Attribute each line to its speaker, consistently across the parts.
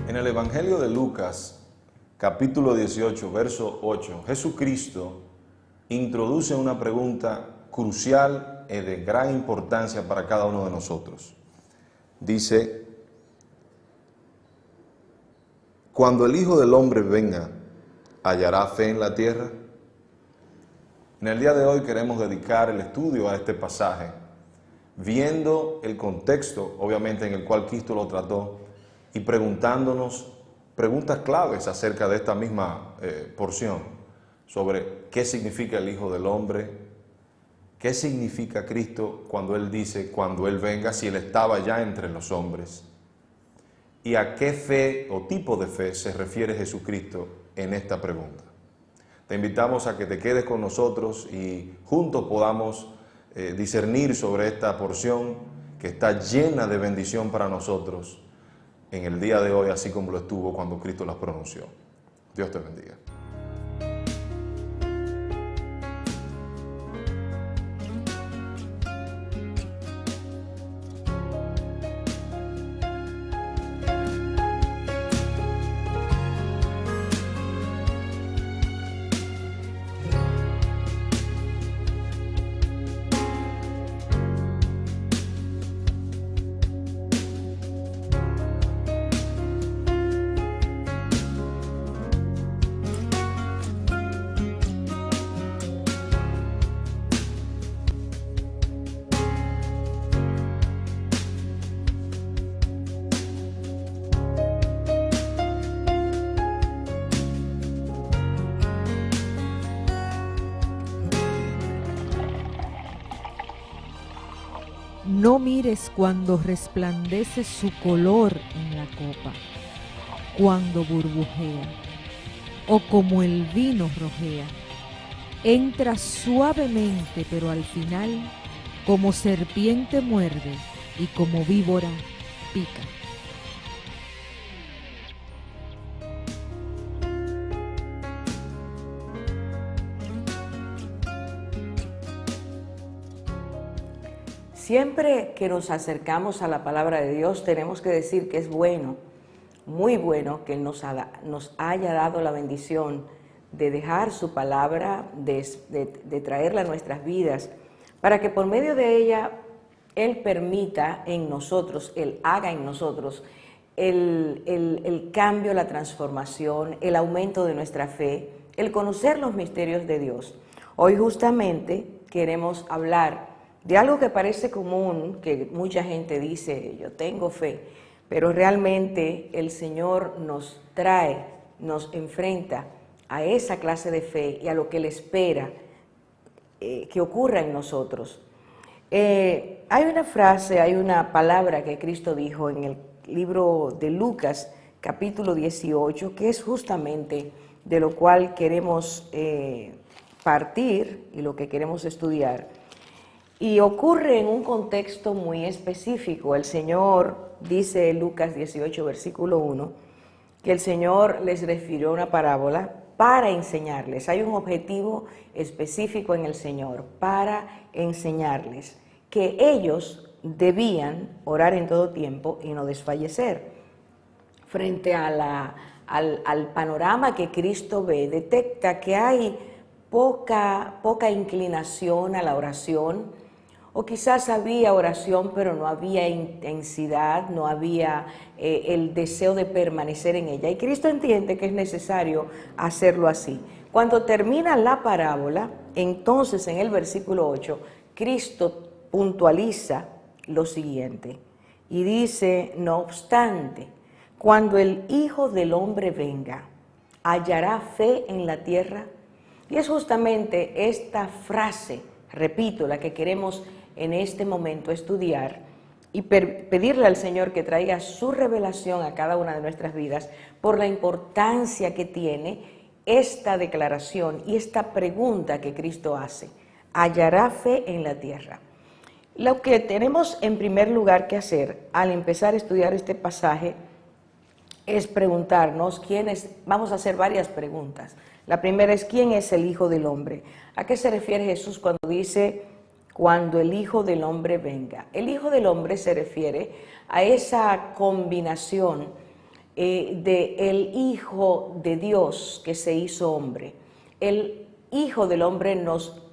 Speaker 1: En el Evangelio de Lucas, capítulo 18, verso 8, Jesucristo introduce una pregunta crucial y de gran importancia para cada uno de nosotros. Dice, cuando el Hijo del Hombre venga, ¿hallará fe en la tierra? En el día de hoy queremos dedicar el estudio a este pasaje, viendo el contexto, obviamente, en el cual Cristo lo trató, y preguntándonos preguntas claves acerca de esta misma porción, sobre qué significa el Hijo del Hombre, qué significa Cristo cuando Él dice, cuando Él venga, si Él estaba ya entre los hombres, y a qué fe o tipo de fe se refiere Jesucristo en esta pregunta. Te invitamos a que te quedes con nosotros y juntos podamos discernir sobre esta porción que está llena de bendición para nosotros en el día de hoy, así como lo estuvo cuando Cristo las pronunció. Dios te bendiga.
Speaker 2: No mires cuando resplandece su color en la copa, cuando burbujea, o como el vino rojea. Entra suavemente, pero al final, como serpiente muerde y como víbora pica.
Speaker 3: Siempre que nos acercamos a la palabra de Dios tenemos que decir que es bueno, muy bueno que Él nos haya dado la bendición de dejar su palabra, de traerla a nuestras vidas, para que por medio de ella Él permita en nosotros, Él haga en nosotros el cambio, la transformación, el aumento de nuestra fe, el conocer los misterios de Dios. Hoy justamente queremos hablar de algo que parece común, que mucha gente dice, yo tengo fe, pero realmente el Señor nos trae, nos enfrenta a esa clase de fe y a lo que Él espera que ocurra en nosotros. Hay una frase, hay una palabra que Cristo dijo en el libro de Lucas, capítulo 18, que es justamente de lo cual queremos partir y lo que queremos estudiar. Y ocurre en un contexto muy específico. El Señor dice en Lucas 18, versículo 1, que el Señor les refirió una parábola para enseñarles. Hay un objetivo específico en el Señor, para enseñarles que ellos debían orar en todo tiempo y no desfallecer. Frente a al panorama que Cristo ve, detecta que hay poca inclinación a la oración, o quizás había oración, pero no había intensidad, no había el deseo de permanecer en ella. Y Cristo entiende que es necesario hacerlo así. Cuando termina la parábola, entonces en el versículo 8, Cristo puntualiza lo siguiente y dice, no obstante, cuando el Hijo del Hombre venga, ¿hallará fe en la tierra? Y es justamente esta frase, repito, la que queremos en este momento estudiar y pedirle al Señor que traiga su revelación a cada una de nuestras vidas por la importancia que tiene esta declaración y esta pregunta que Cristo hace. ¿Hallará fe en la tierra? Lo que tenemos en primer lugar que hacer al empezar a estudiar este pasaje es preguntarnos vamos a hacer varias preguntas. La primera es, ¿quién es el Hijo del Hombre? ¿A qué se refiere Jesús cuando dice, cuando el Hijo del Hombre venga? El Hijo del Hombre se refiere a esa combinación de el Hijo de Dios que se hizo hombre. El Hijo del Hombre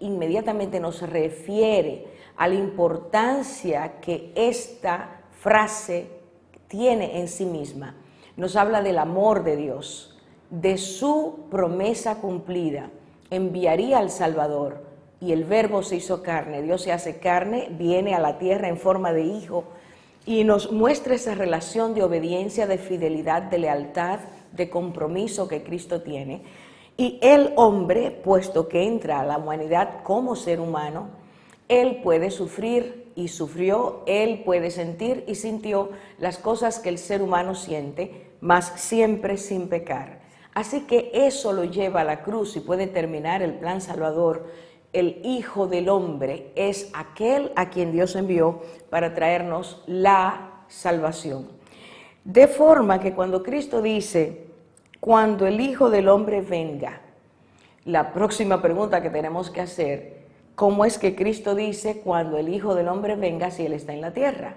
Speaker 3: inmediatamente nos refiere a la importancia que esta frase tiene en sí misma. Nos habla del amor de Dios, de su promesa cumplida. Enviaría al Salvador y el Verbo se hizo carne. Dios se hace carne, viene a la tierra en forma de hijo y nos muestra esa relación de obediencia, de fidelidad, de lealtad, de compromiso que Cristo tiene. Y el hombre, puesto que entra a la humanidad como ser humano, él puede sufrir y sufrió, él puede sentir y sintió las cosas que el ser humano siente, mas siempre sin pecar. Así que eso lo lleva a la cruz y puede terminar el plan salvador. El Hijo del Hombre es aquel a quien Dios envió para traernos la salvación. De forma que cuando Cristo dice, cuando el Hijo del Hombre venga, la próxima pregunta que tenemos que hacer, ¿cómo es que Cristo dice cuando el Hijo del Hombre venga si Él está en la tierra?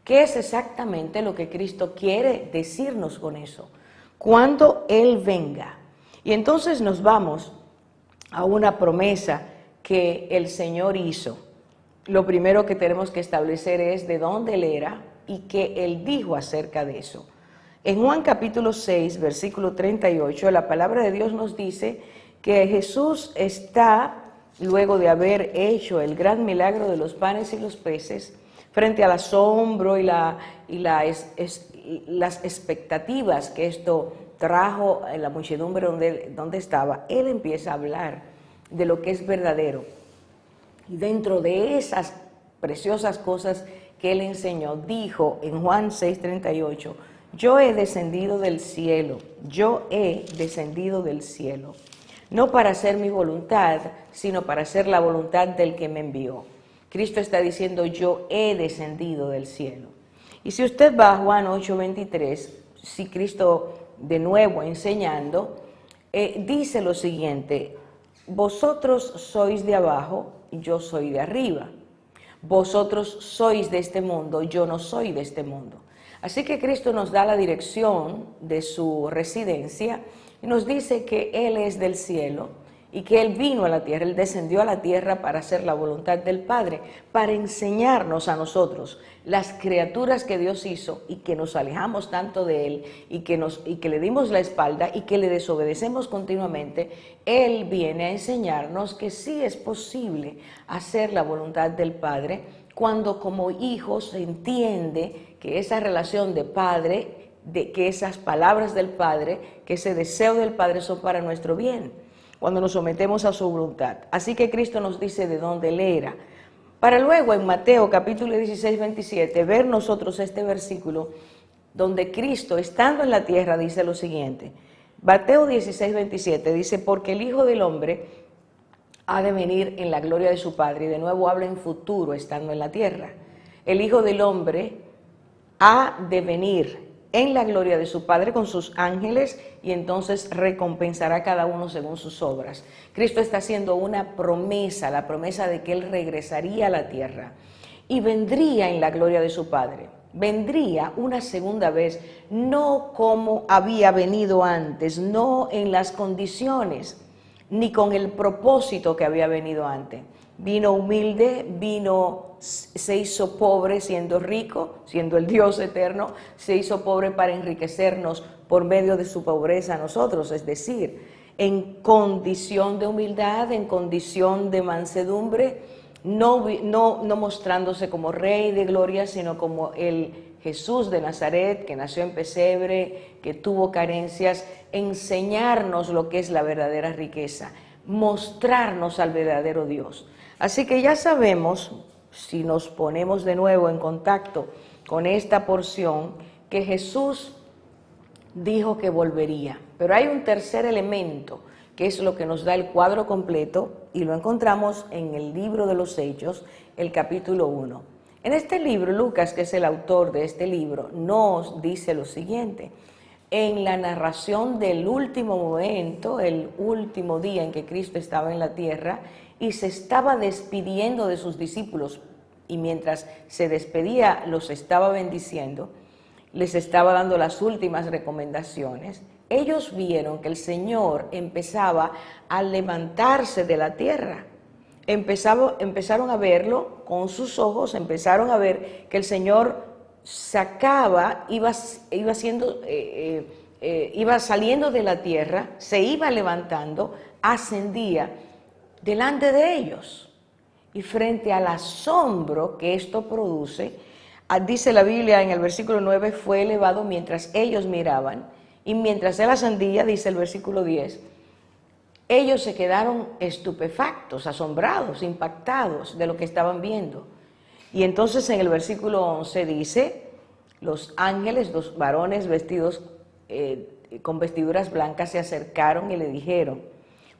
Speaker 3: ¿Qué es exactamente lo que Cristo quiere decirnos con eso? Cuando Él venga. Y entonces nos vamos a una promesa que el Señor hizo. Lo primero que tenemos que establecer es de dónde Él era y qué Él dijo acerca de eso. En Juan capítulo 6, versículo 38, la palabra de Dios nos dice que Jesús está, luego de haber hecho el gran milagro de los panes y los peces, frente al asombro y las expectativas que esto trajo en la muchedumbre donde estaba, Él empieza a hablar de lo que es verdadero. Y dentro de esas preciosas cosas que Él enseñó, dijo en Juan 6:38, yo he descendido del cielo, no para hacer mi voluntad, sino para hacer la voluntad del que me envió. Cristo está diciendo, yo he descendido del cielo. Y si usted va a Juan 8:23, si Cristo de nuevo enseñando, dice lo siguiente, vosotros sois de abajo, yo soy de arriba. Vosotros sois de este mundo, yo no soy de este mundo. Así que Cristo nos da la dirección de su residencia y nos dice que Él es del cielo y que Él vino a la tierra, Él descendió a la tierra para hacer la voluntad del Padre, para enseñarnos a nosotros, las criaturas que Dios hizo y que nos alejamos tanto de Él y que le dimos la espalda y que le desobedecemos continuamente. Él viene a enseñarnos que sí es posible hacer la voluntad del Padre cuando como hijos se entiende que esa relación de Padre, que esas palabras del Padre, que ese deseo del Padre son para nuestro bien, cuando nos sometemos a su voluntad. Así que Cristo nos dice de dónde Él era. Para luego en Mateo capítulo 16, 27, ver nosotros este versículo donde Cristo, estando en la tierra, dice lo siguiente. Mateo 16, 27 dice, porque el Hijo del Hombre ha de venir en la gloria de su Padre. Y de nuevo habla en futuro, estando en la tierra. El Hijo del Hombre ha de venir en la gloria de su Padre con sus ángeles y entonces recompensará a cada uno según sus obras. Cristo está haciendo una promesa, la promesa de que Él regresaría a la tierra y vendría en la gloria de su Padre. Vendría una segunda vez, no como había venido antes, no en las condiciones ni con el propósito que había venido antes. Vino humilde, se hizo pobre siendo rico, siendo el Dios eterno, se hizo pobre para enriquecernos por medio de su pobreza a nosotros, es decir, en condición de humildad, en condición de mansedumbre, no mostrándose como rey de gloria, sino como el Jesús de Nazaret, que nació en pesebre, que tuvo carencias, enseñarnos lo que es la verdadera riqueza, mostrarnos al verdadero Dios. Así que ya sabemos, si nos ponemos de nuevo en contacto con esta porción, que Jesús dijo que volvería. Pero hay un tercer elemento, que es lo que nos da el cuadro completo, y lo encontramos en el libro de los Hechos, el capítulo 1. En este libro, Lucas, que es el autor de este libro, nos dice lo siguiente. En la narración del último momento, el último día en que Cristo estaba en la tierra y se estaba despidiendo de sus discípulos, y mientras se despedía los estaba bendiciendo, les estaba dando las últimas recomendaciones, ellos vieron que el Señor empezaba a levantarse de la tierra. Empezaron a verlo con sus ojos, empezaron a ver que el Señor sacaba, iba saliendo de la tierra, se iba levantando, ascendía delante de ellos. Y frente al asombro que esto produce, dice la Biblia en el versículo 9, fue elevado mientras ellos miraban, y mientras él ascendía, dice el versículo 10, ellos se quedaron estupefactos, asombrados, impactados de lo que estaban viendo. Y entonces en el versículo 11 dice, los ángeles, los varones vestidos con vestiduras blancas se acercaron y le dijeron,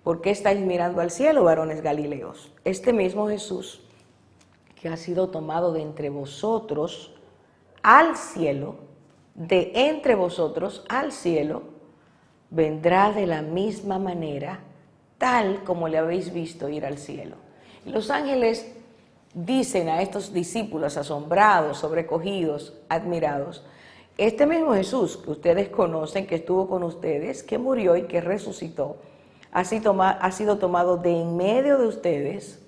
Speaker 3: ¿por qué estáis mirando al cielo, varones galileos? Este mismo Jesús, que ha sido tomado de entre vosotros al cielo, de entre vosotros al cielo, vendrá de la misma manera, tal como le habéis visto ir al cielo. Y los ángeles dicen a estos discípulos asombrados, sobrecogidos, admirados, este mismo Jesús que ustedes conocen, que estuvo con ustedes, que murió y que resucitó, ha sido tomado de en medio de ustedes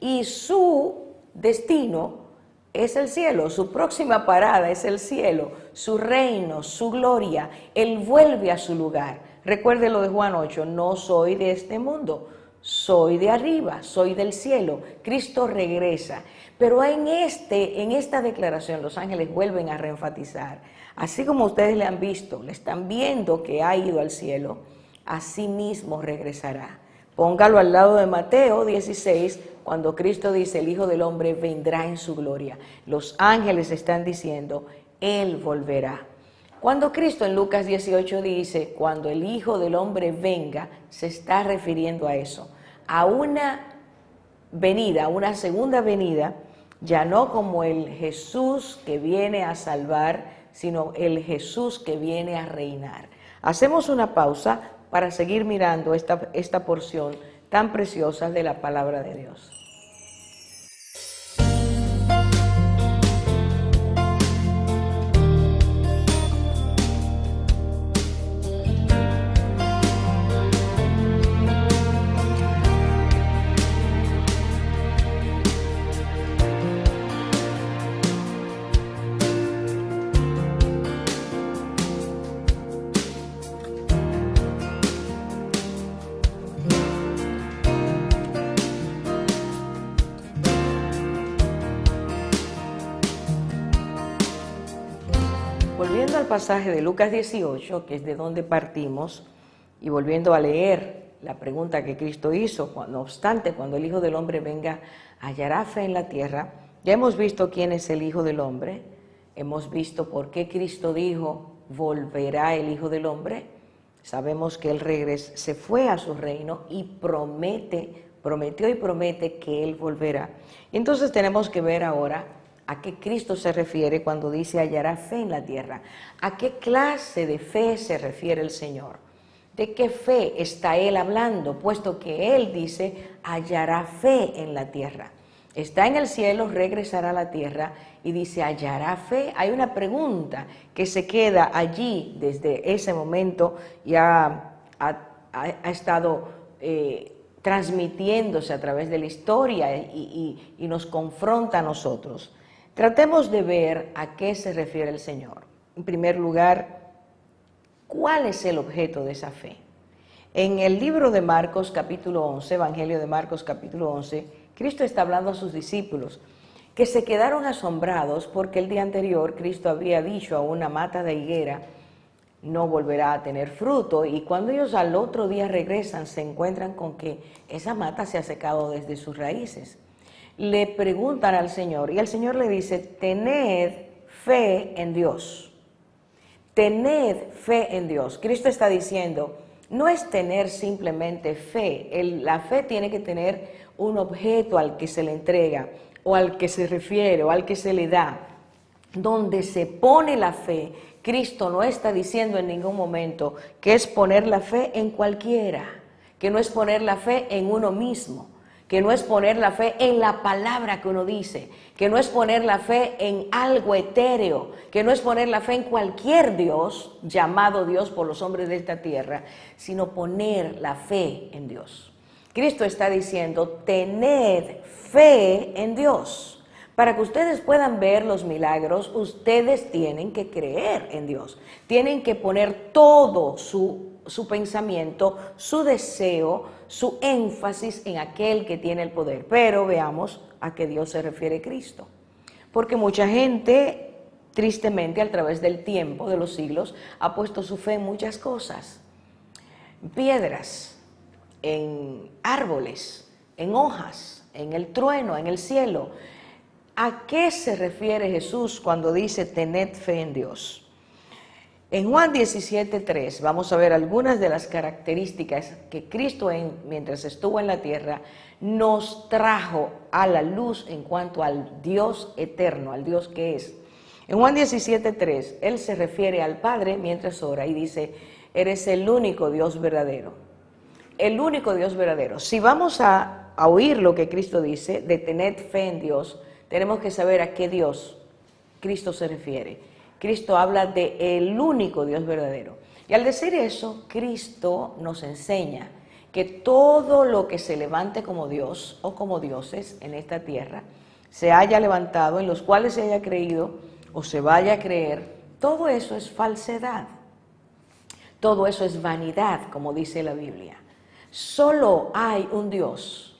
Speaker 3: y su destino es el cielo, su próxima parada es el cielo, su reino, su gloria, Él vuelve a su lugar. Recuerde lo de Juan 8, no soy de este mundo, soy de arriba, soy del cielo, Cristo regresa. Pero en esta declaración los ángeles vuelven a reenfatizar, así como ustedes le han visto, le están viendo que ha ido al cielo, así mismo regresará. Póngalo al lado de Mateo 16, cuando Cristo dice, el Hijo del Hombre vendrá en su gloria. Los ángeles están diciendo, Él volverá. Cuando Cristo en Lucas 18 dice, cuando el Hijo del Hombre venga, se está refiriendo a eso, a una venida, una segunda venida, ya no como el Jesús que viene a salvar, sino el Jesús que viene a reinar. Hacemos una pausa para seguir mirando esta porción tan preciosa de la palabra de Dios. Volviendo al pasaje de Lucas 18, que es de donde partimos, y volviendo a leer la pregunta que Cristo hizo, no obstante, cuando el Hijo del Hombre venga, ¿hallará fe en la tierra? Ya hemos visto quién es el Hijo del Hombre, hemos visto por qué Cristo dijo, volverá el Hijo del Hombre. Sabemos que Él se fue a su reino y prometió y promete que Él volverá. Entonces tenemos que ver ahora ¿a qué Cristo se refiere cuando dice hallará fe en la tierra? ¿A qué clase de fe se refiere el Señor? ¿De qué fe está Él hablando? Puesto que Él dice hallará fe en la tierra. Está en el cielo, regresará a la tierra y dice hallará fe. Hay una pregunta que se queda allí desde ese momento y ha estado transmitiéndose a través de la historia y nos confronta a nosotros. Tratemos de ver a qué se refiere el Señor. En primer lugar, ¿cuál es el objeto de esa fe? En el libro de Marcos capítulo 11, Evangelio de Marcos capítulo 11, Cristo está hablando a sus discípulos que se quedaron asombrados porque el día anterior Cristo había dicho a una mata de higuera, no volverá a tener fruto, y cuando ellos al otro día regresan se encuentran con que esa mata se ha secado desde sus raíces. Le preguntan al Señor y el Señor le dice, tened fe en Dios, tened fe en Dios. Cristo está diciendo, no es tener simplemente fe, la fe tiene que tener un objeto al que se le entrega o al que se refiere o al que se le da. Donde se pone la fe, Cristo no está diciendo en ningún momento que es poner la fe en cualquiera, que no es poner la fe en uno mismo, que no es poner la fe en la palabra que uno dice, que no es poner la fe en algo etéreo, que no es poner la fe en cualquier Dios, llamado Dios por los hombres de esta tierra, sino poner la fe en Dios. Cristo está diciendo, tened fe en Dios. Para que ustedes puedan ver los milagros, ustedes tienen que creer en Dios. Tienen que poner todo su pensamiento, su deseo, su énfasis en aquel que tiene el poder. Pero veamos a qué Dios se refiere Cristo. Porque mucha gente, tristemente, a través del tiempo, de los siglos, ha puesto su fe en muchas cosas. Piedras, en árboles, en hojas, en el trueno, en el cielo. ¿A qué se refiere Jesús cuando dice tened fe en Dios? En Juan 17:3 vamos a ver algunas de las características que Cristo mientras estuvo en la tierra nos trajo a la luz en cuanto al Dios eterno, al Dios que es. En Juan 17:3 Él se refiere al Padre mientras ora y dice, eres el único Dios verdadero. El único Dios verdadero. Si vamos a oír lo que Cristo dice, de tened fe en Dios, tenemos que saber a qué Dios Cristo se refiere. Cristo habla de el único Dios verdadero. Y al decir eso, Cristo nos enseña que todo lo que se levante como Dios o como dioses en esta tierra, se haya levantado, en los cuales se haya creído o se vaya a creer, todo eso es falsedad. Todo eso es vanidad, como dice la Biblia. Solo hay un Dios,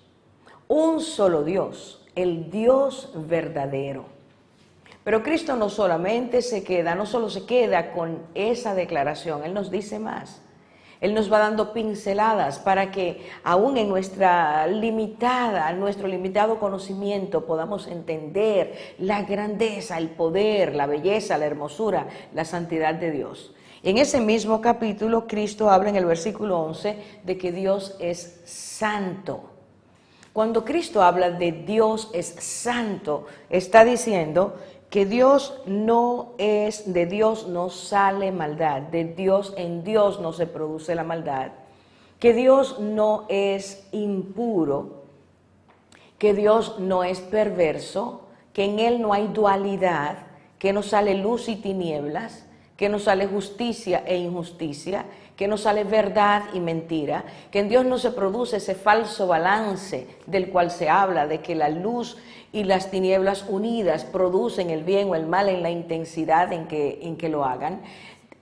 Speaker 3: un solo Dios, el Dios verdadero. Pero Cristo no solo se queda con esa declaración, Él nos dice más. Él nos va dando pinceladas para que aún en nuestro limitado conocimiento podamos entender la grandeza, el poder, la belleza, la hermosura, la santidad de Dios. Y en ese mismo capítulo Cristo habla en el versículo 11 de que Dios es santo. Cuando Cristo habla de Dios es santo, está diciendo que de Dios no sale maldad, en Dios no se produce la maldad, que Dios no es impuro, que Dios no es perverso, que en Él no hay dualidad, que no sale luz y tinieblas, que no sale justicia e injusticia, que no sale verdad y mentira, que en Dios no se produce ese falso balance del cual se habla, de que la luz y las tinieblas unidas producen el bien o el mal en la intensidad en que lo hagan.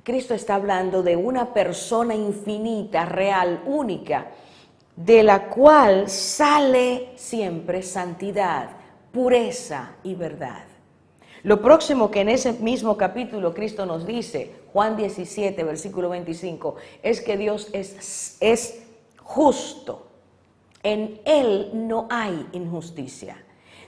Speaker 3: Cristo está hablando de una persona infinita, real, única, de la cual sale siempre santidad, pureza y verdad. Lo próximo que en ese mismo capítulo Cristo nos dice, Juan 17, versículo 25, es que Dios es justo. En Él no hay injusticia.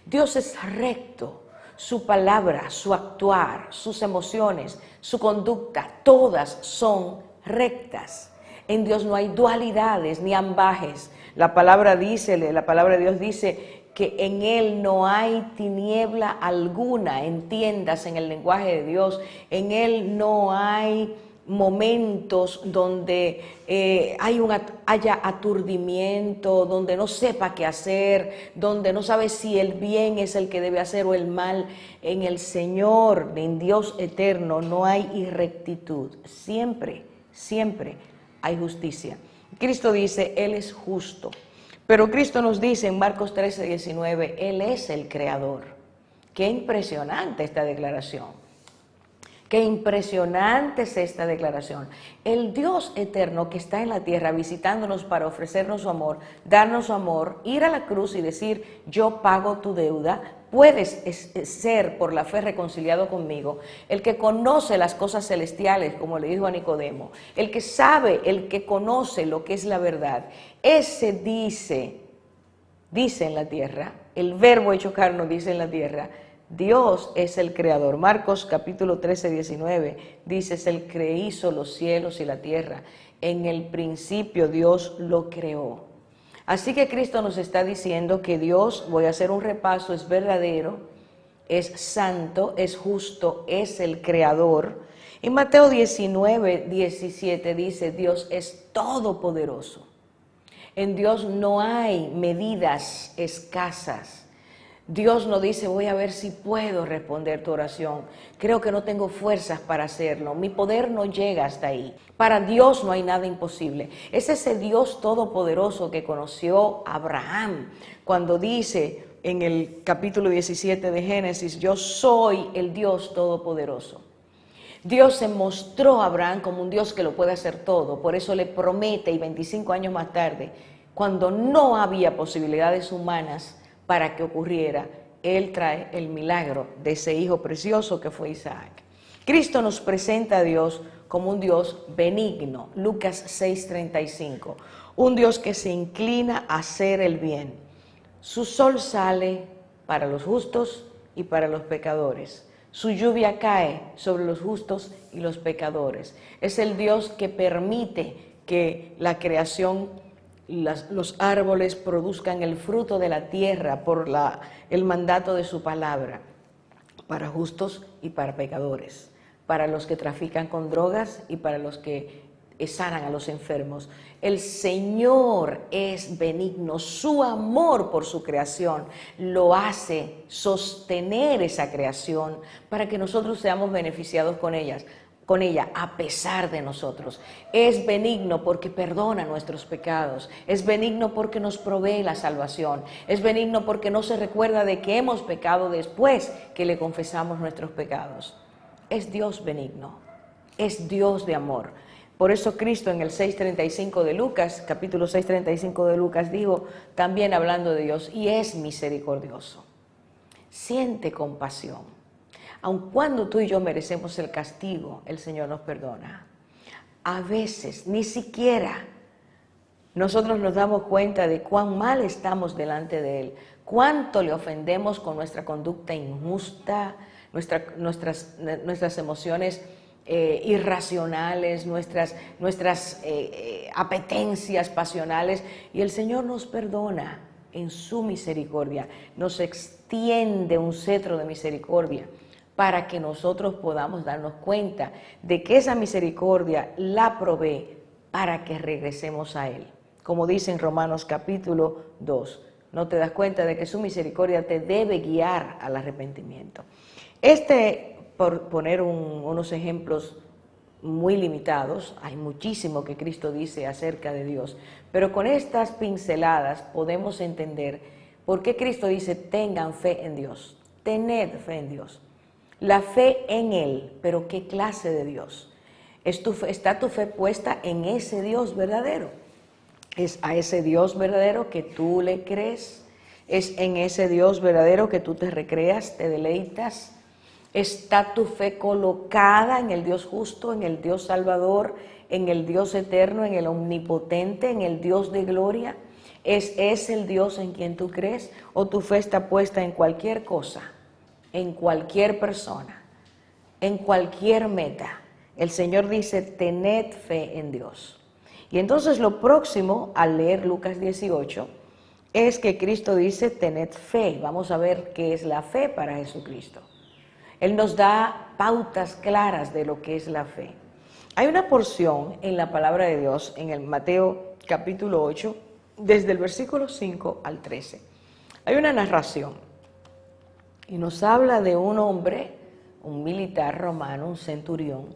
Speaker 3: Dios es recto. Su palabra, su actuar, sus emociones, su conducta, todas son rectas. En Dios no hay dualidades ni ambajes. La palabra de Dios dice que en Él no hay tiniebla alguna, entiendas en el lenguaje de Dios, en Él no hay momentos donde haya aturdimiento, donde no sepa qué hacer, donde no sabe si el bien es el que debe hacer o el mal. En el Señor, en Dios eterno, no hay irrectitud, siempre hay justicia. Cristo dice, Él es justo. Pero Cristo nos dice en Marcos 13:19, Él es el creador. Qué impresionante esta declaración. Qué impresionante es esta declaración. El Dios eterno que está en la tierra visitándonos para ofrecernos su amor, darnos su amor, ir a la cruz y decir, yo pago tu deuda, puedes ser por la fe reconciliado conmigo, el que conoce las cosas celestiales, como le dijo a Nicodemo, el que sabe, el que conoce lo que es la verdad, ese dice en la tierra, el verbo hecho carne dice en la tierra, Dios es el creador. Marcos capítulo 13:19 dice, es el que hizo los cielos y la tierra. En el principio Dios lo creó. Así que Cristo nos está diciendo que Dios, voy a hacer un repaso, es verdadero, es santo, es justo, es el creador. En Mateo 19:17 dice, Dios es todopoderoso. En Dios no hay medidas escasas. Dios no dice, voy a ver si puedo responder tu oración. Creo que no tengo fuerzas para hacerlo. Mi poder no llega hasta ahí. Para Dios no hay nada imposible. Es ese Dios todopoderoso que conoció Abraham cuando dice en el capítulo 17 de Génesis, yo soy el Dios todopoderoso. Dios se mostró a Abraham como un Dios que lo puede hacer todo. Por eso le promete, y 25 años más tarde, cuando no había posibilidades humanas para que ocurriera, Él trae el milagro de ese hijo precioso que fue Isaac. Cristo nos presenta a Dios como un Dios benigno, Lucas 6:35, un Dios que se inclina a hacer el bien. Su sol sale para los justos y para los pecadores. Su lluvia cae sobre los justos y los pecadores. Es el Dios que permite que la creación, los árboles produzcan el fruto de la tierra por el mandato de su palabra, para justos y para pecadores, para los que trafican con drogas y para los que sanan a los enfermos. El Señor es benigno, su amor por su creación lo hace sostener esa creación para que nosotros seamos beneficiados con ella, a pesar de nosotros. Es benigno porque perdona nuestros pecados, es benigno porque nos provee la salvación, es benigno porque no se recuerda de que hemos pecado después que le confesamos nuestros pecados. Es Dios benigno, es Dios de amor. Por eso Cristo en el 6:35 de Lucas, capítulo 6:35 de Lucas, dijo, también hablando de Dios, y es misericordioso. Siente compasión. Aun cuando tú y yo merecemos el castigo, el Señor nos perdona. A veces, ni siquiera nosotros nos damos cuenta de cuán mal estamos delante de Él, cuánto le ofendemos con nuestra conducta injusta, nuestras emociones irracionales, nuestras apetencias pasionales, y el Señor nos perdona en su misericordia, nos extiende un cetro de misericordia para que nosotros podamos darnos cuenta de que esa misericordia la provee para que regresemos a Él. Como dice en Romanos capítulo 2, no te das cuenta de que su misericordia te debe guiar al arrepentimiento. Por poner unos ejemplos muy limitados, hay muchísimo que Cristo dice acerca de Dios, pero con estas pinceladas podemos entender por qué Cristo dice tengan fe en Dios, tened fe en Dios. La fe en Él, pero ¿qué clase de Dios? ¿Está tu fe puesta en ese Dios verdadero? ¿Es a ese Dios verdadero que tú le crees? ¿Es en ese Dios verdadero que tú te recreas, te deleitas? ¿Está tu fe colocada en el Dios justo, en el Dios salvador, en el Dios eterno, en el omnipotente, en el Dios de gloria? ¿Es el Dios en quien tú crees? ¿O tu fe está puesta en cualquier cosa, en cualquier persona, en cualquier meta? El Señor dice, tened fe en Dios. Y entonces lo próximo al leer Lucas 18 es que Cristo dice, tened fe. Vamos a ver qué es la fe para Jesucristo. Él nos da pautas claras de lo que es la fe. Hay una porción en la palabra de Dios, en el Mateo capítulo 8, desde el versículo 5 al 13. Hay una narración y nos habla de un hombre, un militar romano, un centurión,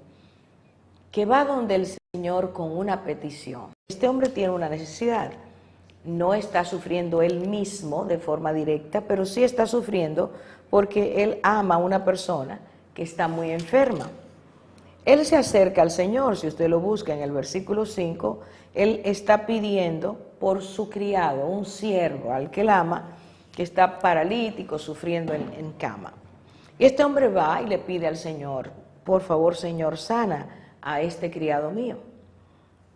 Speaker 3: que va donde el Señor con una petición. Este hombre tiene una necesidad. No está sufriendo él mismo de forma directa, pero sí está sufriendo porque él ama a una persona que está muy enferma. Él se acerca al Señor, si usted lo busca en el versículo 5, él está pidiendo por su criado, un siervo al que él ama, que está paralítico, sufriendo en cama. Y este hombre va y le pide al Señor, por favor, Señor, sana a este criado mío.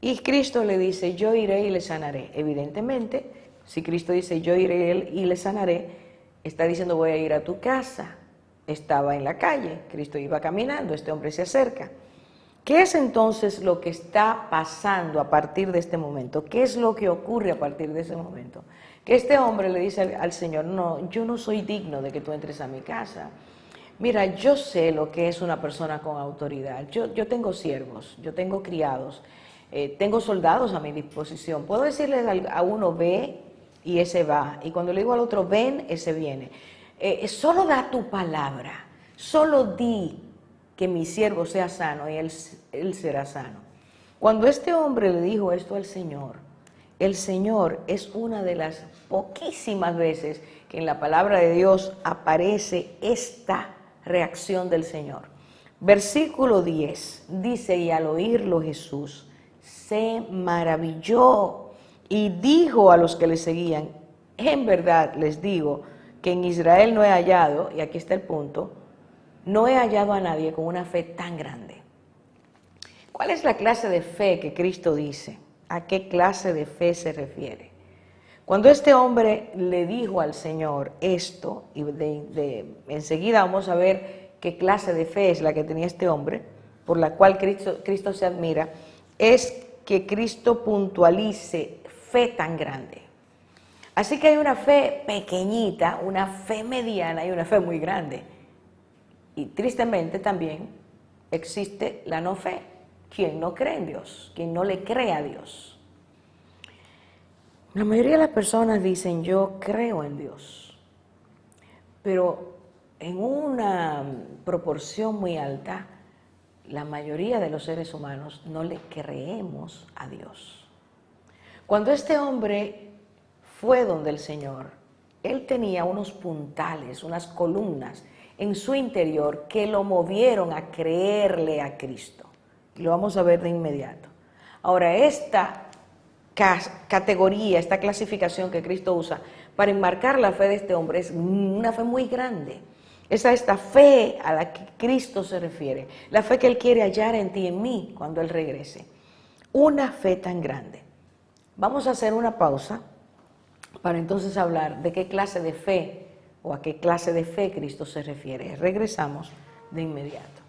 Speaker 3: Y Cristo le dice, yo iré y le sanaré. Evidentemente, si Cristo dice, yo iré y le sanaré, está diciendo, voy a ir a tu casa. Estaba en la calle, Cristo iba caminando, este hombre se acerca. ¿Qué es entonces lo que está pasando a partir de este momento? ¿Qué es lo que ocurre a partir de ese momento? Que este hombre le dice al Señor, no, yo no soy digno de que tú entres a mi casa. Mira, yo sé lo que es una persona con autoridad. Yo tengo siervos, yo tengo criados. tengo soldados a mi disposición. Puedo decirle a uno ve y ese va, y cuando le digo al otro ven, ese viene. Solo da tu palabra, solo di que mi siervo sea sano y él será sano. Cuando este hombre le dijo esto al Señor, el Señor es una de las poquísimas veces que en la palabra de Dios aparece esta reacción del Señor. Versículo 10 dice, y al oírlo Jesús se maravilló y dijo a los que le seguían, en verdad les digo que en Israel no he hallado, y aquí está el punto, no he hallado a nadie con una fe tan grande. ¿Cuál es la clase de fe que Cristo dice? ¿A qué clase de fe se refiere? Cuando este hombre le dijo al Señor esto, y enseguida vamos a ver qué clase de fe es la que tenía este hombre, por la cual Cristo se admira, es que Cristo puntualice fe tan grande. Así que hay una fe pequeñita, una fe mediana y una fe muy grande. Y tristemente también existe la no fe. Quien no cree en Dios, quien no le cree a Dios. La mayoría de las personas dicen, yo creo en Dios, pero en una proporción muy alta, la mayoría de los seres humanos no le creemos a Dios. Cuando este hombre fue donde el Señor, él tenía unos puntales, unas columnas en su interior que lo movieron a creerle a Cristo. Y lo vamos a ver de inmediato. Ahora, esta categoría, esta clasificación que Cristo usa para enmarcar la fe de este hombre es una fe muy grande. Es a esta fe a la que Cristo se refiere, la fe que Él quiere hallar en ti y en mí cuando Él regrese. Una fe tan grande. Vamos a hacer una pausa para entonces hablar de qué clase de fe o a qué clase de fe Cristo se refiere. Regresamos de inmediato.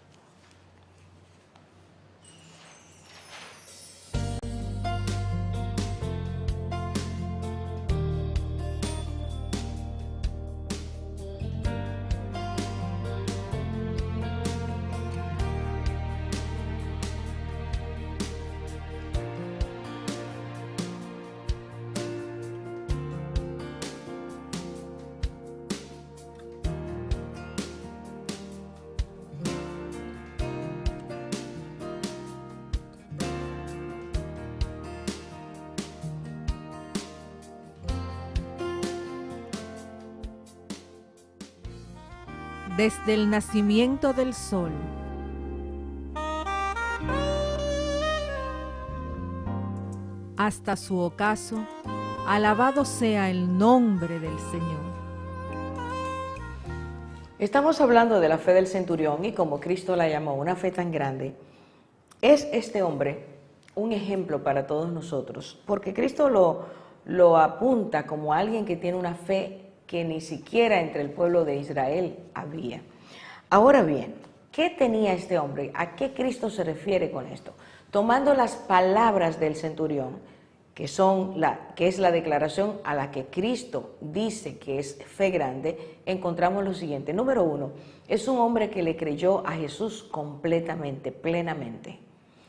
Speaker 2: Desde el nacimiento del sol hasta su ocaso, alabado sea el nombre del Señor.
Speaker 3: Estamos hablando de la fe del centurión y como Cristo la llamó, una fe tan grande. Es este hombre un ejemplo para todos nosotros, porque Cristo lo apunta como alguien que tiene una fe que ni siquiera entre el pueblo de Israel había. Ahora bien, ¿qué tenía este hombre? ¿A qué Cristo se refiere con esto? Tomando las palabras del centurión, que es la declaración a la que Cristo dice que es fe grande, encontramos lo siguiente. Número 1, es un hombre que le creyó a Jesús completamente, plenamente.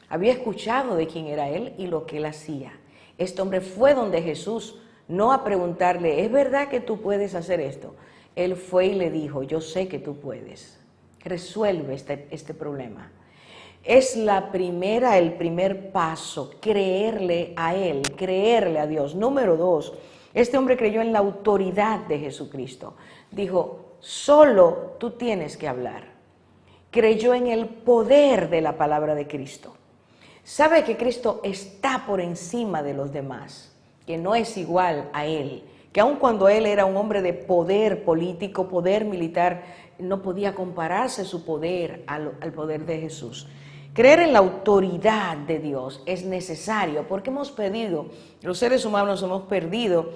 Speaker 3: Había escuchado de quién era Él y lo que Él hacía. Este hombre fue donde Jesús, no a preguntarle, ¿es verdad que tú puedes hacer esto? Él fue y le dijo, yo sé que tú puedes. Resuelve este problema. Es el primer paso, creerle a Él, creerle a Dios. Número 2, este hombre creyó en la autoridad de Jesucristo. Dijo, solo tú tienes que hablar. Creyó en el poder de la palabra de Cristo. Sabe que Cristo está por encima de los demás, que no es igual a Él, que aun cuando Él era un hombre de poder político, poder militar, no podía compararse su poder al poder de Jesús. Creer en la autoridad de Dios es necesario porque los seres humanos hemos perdido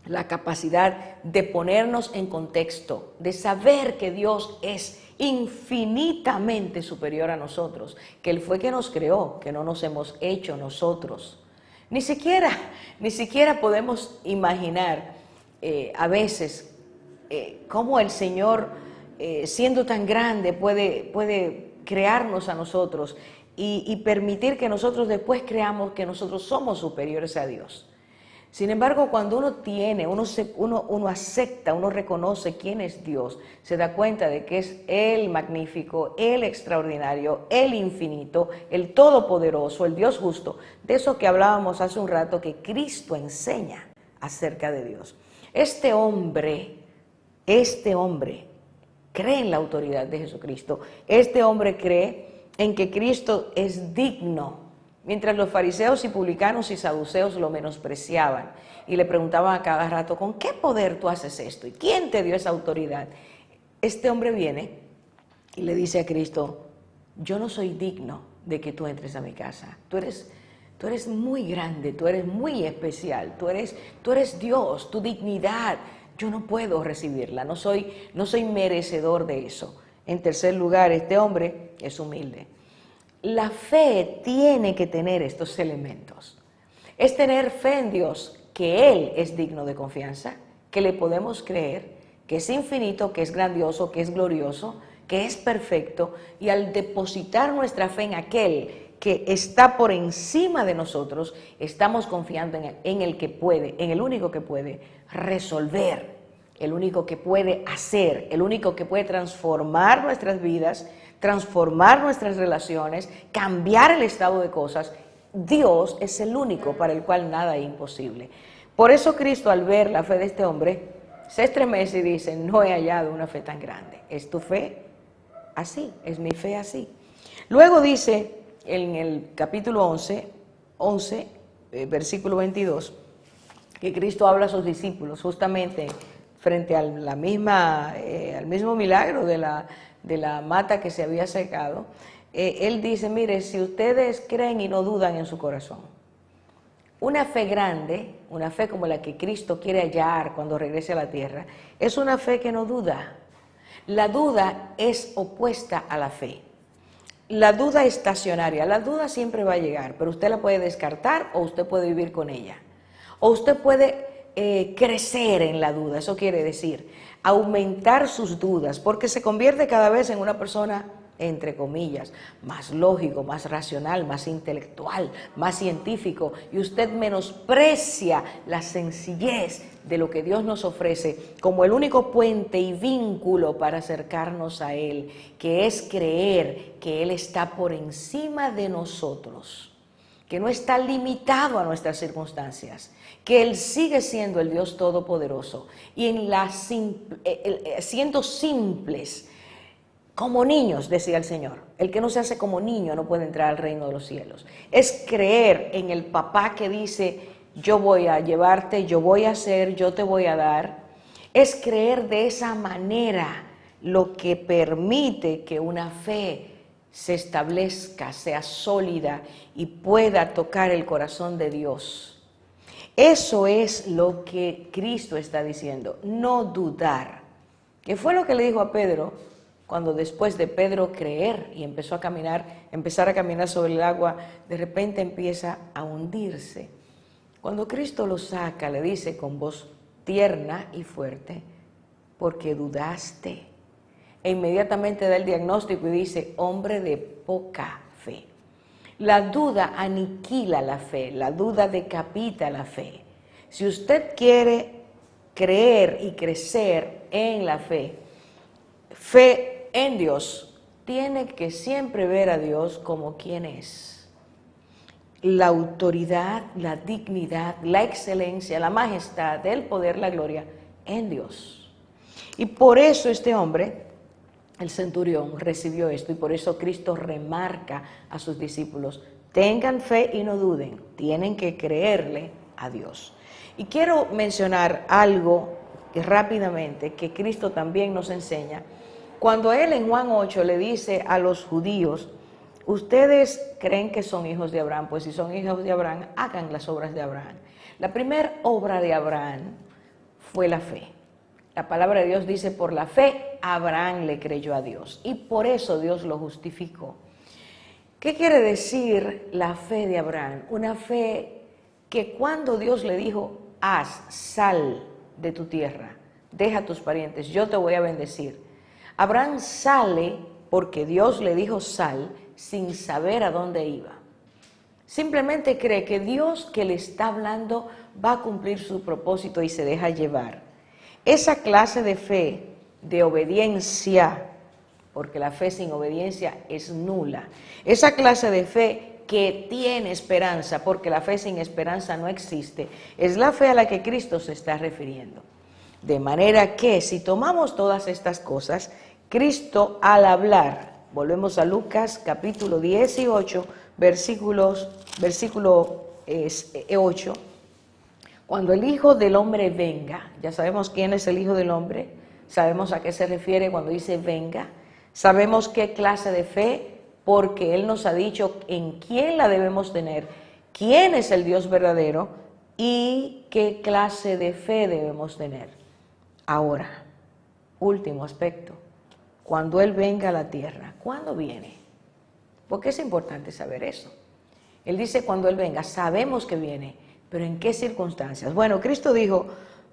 Speaker 3: la capacidad de ponernos en contexto, de saber que Dios es infinitamente superior a nosotros, que Él fue que nos creó, que no nos hemos hecho nosotros. Ni siquiera podemos imaginar a veces cómo el Señor, siendo tan grande, puede crearnos a nosotros y permitir que nosotros después creamos que nosotros somos superiores a Dios. Sin embargo, cuando uno acepta, uno reconoce quién es Dios, se da cuenta de que es el magnífico, el extraordinario, el infinito, el todopoderoso, el Dios justo, de eso que hablábamos hace un rato, que Cristo enseña acerca de Dios. Este hombre cree en la autoridad de Jesucristo. Este hombre cree en que Cristo es digno. Mientras los fariseos y publicanos y saduceos lo menospreciaban y le preguntaban a cada rato, ¿con qué poder tú haces esto? ¿Y quién te dio esa autoridad? Este hombre viene y le dice a Cristo, yo no soy digno de que tú entres a mi casa. Tú eres muy grande, tú eres muy especial, tú eres Dios, tu dignidad, yo no puedo recibirla, no soy merecedor de eso. En tercer lugar, este hombre es humilde. La fe tiene que tener estos elementos. Es tener fe en Dios, que Él es digno de confianza, que le podemos creer, que es infinito, que es grandioso, que es glorioso, que es perfecto, y al depositar nuestra fe en aquel que está por encima de nosotros, estamos confiando en el que puede, en el único que puede resolver, el único que puede hacer, el único que puede transformar nuestras vidas, transformar nuestras relaciones, cambiar el estado de cosas. Dios es el único para el cual nada es imposible. Por eso Cristo, al ver la fe de este hombre, se estremece y dice, no he hallado una fe tan grande. ¿Es tu fe así? ¿Es mi fe así? Luego dice en el capítulo 11, versículo 22, que Cristo habla a sus discípulos justamente frente al mismo milagro de la mata que se había secado. Él dice, mire, si ustedes creen y no dudan en su corazón, una fe grande, una fe como la que Cristo quiere hallar cuando regrese a la tierra, es una fe que no duda. La duda es opuesta a la fe. La duda estacionaria, la duda siempre va a llegar, pero usted la puede descartar o usted puede vivir con ella. O usted puede crecer en la duda, eso quiere decir aumentar sus dudas, porque se convierte cada vez en una persona, entre comillas, más lógico, más racional, más intelectual, más científico, y usted menosprecia la sencillez de lo que Dios nos ofrece como el único puente y vínculo para acercarnos a Él, que es creer que Él está por encima de nosotros, que no está limitado a nuestras circunstancias, que Él sigue siendo el Dios Todopoderoso y siendo simples, como niños, decía el Señor. El que no se hace como niño no puede entrar al reino de los cielos. Es creer en el papá que dice, yo voy a llevarte, yo voy a hacer, yo te voy a dar. Es creer de esa manera lo que permite que una fe se establezca, sea sólida y pueda tocar el corazón de Dios. Eso es lo que Cristo está diciendo, no dudar. ¿Qué fue lo que le dijo a Pedro cuando después de Pedro creer y empezar a caminar sobre el agua, de repente empieza a hundirse? Cuando Cristo lo saca, le dice con voz tierna y fuerte, porque dudaste. E inmediatamente da el diagnóstico y dice, hombre de poca fe. La duda aniquila la fe, la duda decapita la fe. Si usted quiere creer y crecer en la fe en Dios, tiene que siempre ver a Dios como quien es. La autoridad, la dignidad, la excelencia, la majestad, el poder, la gloria en Dios. Y por eso este hombre, el centurión, recibió esto, y por eso Cristo remarca a sus discípulos, tengan fe y no duden, tienen que creerle a Dios. Y quiero mencionar algo rápidamente que Cristo también nos enseña, cuando Él en Juan 8 le dice a los judíos, ustedes creen que son hijos de Abraham, pues si son hijos de Abraham, hagan las obras de Abraham. La primera obra de Abraham fue la fe. La palabra de Dios dice, por la fe Abraham le creyó a Dios y por eso Dios lo justificó. ¿Qué quiere decir la fe de Abraham? Una fe que cuando Dios le dijo, sal de tu tierra, deja a tus parientes, yo te voy a bendecir. Abraham sale porque Dios le dijo sal, sin saber a dónde iba. Simplemente cree que Dios que le está hablando va a cumplir su propósito y se deja llevar. Esa clase de fe, de obediencia, porque la fe sin obediencia es nula. Esa clase de fe que tiene esperanza, porque la fe sin esperanza no existe, es la fe a la que Cristo se está refiriendo. De manera que si tomamos todas estas cosas, Cristo al hablar, volvemos a Lucas capítulo 18, versículo 8, cuando el Hijo del Hombre venga, ya sabemos quién es el Hijo del Hombre, sabemos a qué se refiere cuando dice venga, sabemos qué clase de fe, porque Él nos ha dicho en quién la debemos tener, quién es el Dios verdadero y qué clase de fe debemos tener. Ahora, último aspecto, cuando Él venga a la tierra, ¿cuándo viene? Porque es importante saber eso. Él dice cuando Él venga, sabemos que viene, pero ¿en qué circunstancias? Bueno, Cristo dijo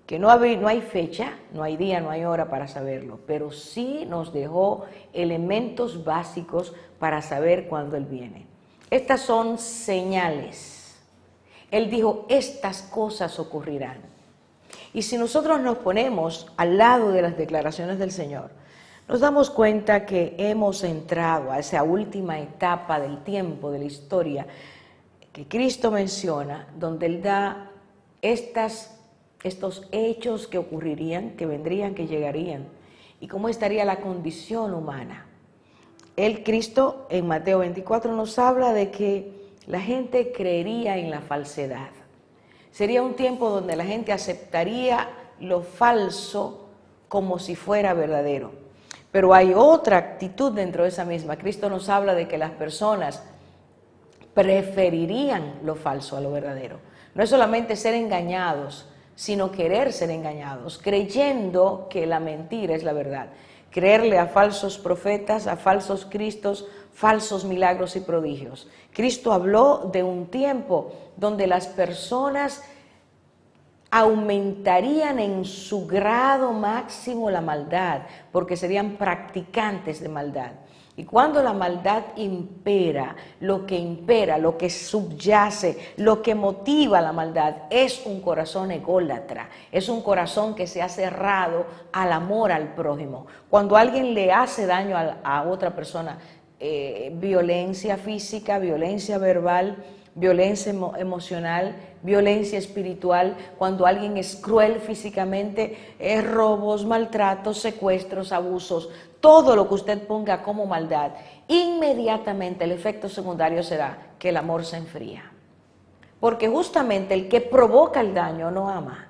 Speaker 3: que no hay fecha, no hay día, no hay hora para saberlo, pero sí nos dejó elementos básicos para saber cuándo Él viene. Estas son señales. Él dijo, estas cosas ocurrirán. Y si nosotros nos ponemos al lado de las declaraciones del Señor, nos damos cuenta que hemos entrado a esa última etapa del tiempo, de la historia, que Cristo menciona, donde Él da estos hechos que ocurrirían, que vendrían, que llegarían, y cómo estaría la condición humana. Cristo, en Mateo 24, nos habla de que la gente creería en la falsedad. Sería un tiempo donde la gente aceptaría lo falso como si fuera verdadero. Pero hay otra actitud dentro de esa misma. Cristo nos habla de que las personas preferirían lo falso a lo verdadero. No es solamente ser engañados, sino querer ser engañados, creyendo que la mentira es la verdad. Creerle a falsos profetas, a falsos cristos, falsos milagros y prodigios. Cristo habló de un tiempo donde las personas aumentarían en su grado máximo la maldad, porque serían practicantes de maldad. Y cuando la maldad impera, lo que subyace, lo que motiva la maldad es un corazón ególatra, es un corazón que se ha cerrado al amor al prójimo. Cuando alguien le hace daño a otra persona, violencia física, violencia verbal, violencia emocional, violencia espiritual, cuando alguien es cruel físicamente, robos, maltratos, secuestros, abusos, todo lo que usted ponga como maldad, inmediatamente el efecto secundario será que el amor se enfría. Porque justamente el que provoca el daño no ama.